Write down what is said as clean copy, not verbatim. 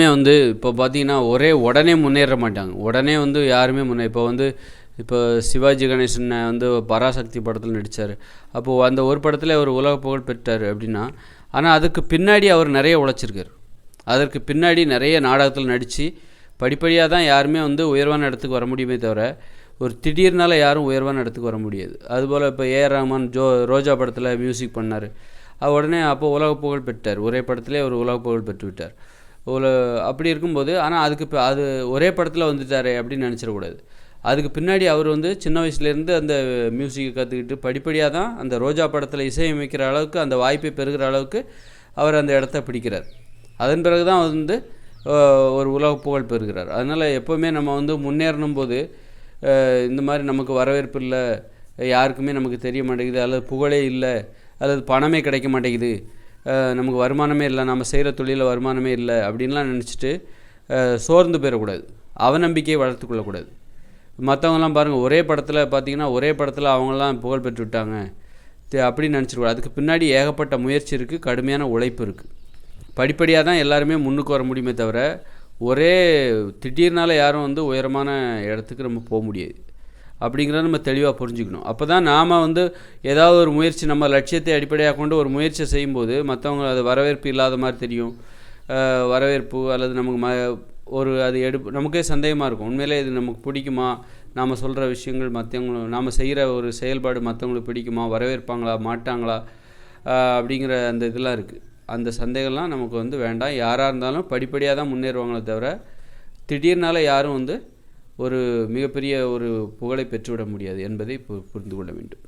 இப்போ பார்த்தீங்கன்னா, உடனே முன்னேற மாட்டாங்க. உடனே யாருமே இப்போ சிவாஜி கணேசன் பராசக்தி படத்தில நடிச்சாரு. அப்போ அந்த ஒரு படத்திலே அவர் உலக புகழ் பெற்றாரு அப்படின்னா, ஆனா அதுக்கு பின்னாடி அவர் நெறைய உழைச்சிருக்காரு. அதற்கு பின்னாடி நெறைய நாடகத்தில நடிச்சு, படிப்படியா தான் யாருமே உயர்வான இடத்துக்கு வர முடியுமே தவிர, ஒரு திடீர்னால யாரும் உயர்வான இடத்துக்கு வர முடியாது. அதுபோல இப்போ ஏ.ஆர். ரஹ்மான் ரோஜா படத்தில மியூசிக் பண்ணாரு. உடனே அப்போ உலக புகழ் பெற்றார். ஒரே படத்திலே அவர் உலக புகழ் பெற்று விட்டார். அப்படி இருக்கும்போது, ஆனா அதுக்கு அது ஒரே படத்தில வந்துட்டாரே அப்படின்னு நெனச்சிடக்கூடாது. அதுக்கு பின்னாடி அவர் சின்ன வயசுலேருந்து அந்த மியூசிக்கை கற்றுக்கிட்டு படிப்படியா தான் அந்த ரோஜா படத்தில் இசையமைக்கிற அளவுக்கு அந்த வாய்ப்பை பெறுகிற அளவுக்கு அவர் அந்த இடத்த பிடிக்கிறார். அதன் பிறகு தான் ஒரு உலக புகழ் பெறுகிறார். அதனால் எப்போவுமே நம்ம முன்னேறணும்போது இந்த மாதிரி நமக்கு வரவேற்பு இல்லை, யாருக்குமே நமக்கு தெரிய மாட்டேங்குது, அல்லது புகழே இல்லை, அல்லது பணமே கிடைக்க மாட்டேங்குது, நமக்கு வருமானமே இல்லை, நம்ம செய்கிற தொழிலில் வருமானமே இல்லை அப்படின்லாம் நினச்சிட்டு சோர்ந்து போயிடக்கூடாது. அவநம்பிக்கையை வளர்த்துக்கொள்ளக்கூடாது. மற்றவங்கலாம் பாருங்கள், ஒரே படத்தில் அவங்களாம் புகழ் பெற்று விட்டாங்க அப்படின்னு நினச்சிடக்கூடாது. அதுக்கு பின்னாடி ஏகப்பட்ட முயற்சி இருக்குது, கடுமையான உழைப்பு இருக்குது. படிப்படியாக தான் எல்லாருமே முன்னுக்கு வர முடியுமே தவிர, திடீர்னால யாரும் உயரமான இடத்துக்கு நம்ம போக முடியாது. அப்படிங்கிறத நம்ம தெளிவாக புரிஞ்சுக்கணும். அப்போ தான் நாம் ஏதாவது ஒரு முயற்சி, நம்ம லட்சியத்தை அடிப்படையாக கொண்டு ஒரு முயற்சியை செய்யும்போது மற்றவங்க அது வரவேற்பு இல்லாத மாதிரி தெரியும். வரவேற்பு அல்லது நமக்கு அது நமக்கே சந்தேகமாக இருக்கும். உண்மையிலே இது நமக்கு பிடிக்குமா, நாம் சொல்கிற விஷயங்கள் நாம் செய்கிற ஒரு செயல்பாடு மற்றவங்களுக்கு பிடிக்குமா, வரவேற்பாங்களா மாட்டாங்களா அப்படிங்கிற அந்த இதெல்லாம் இருக்குது. அந்த சந்தேகம்லாம் நமக்கு வேண்டாம். யாராக இருந்தாலும் படிப்படியாக தான் முன்னேறுவாங்களே தவிர, திடீர்னால யாரும் ஒரு மிகப்பெரிய ஒரு புகழை பெற்றுவிட முடியாது என்பதை புரிந்து கொள்ள வேண்டும்.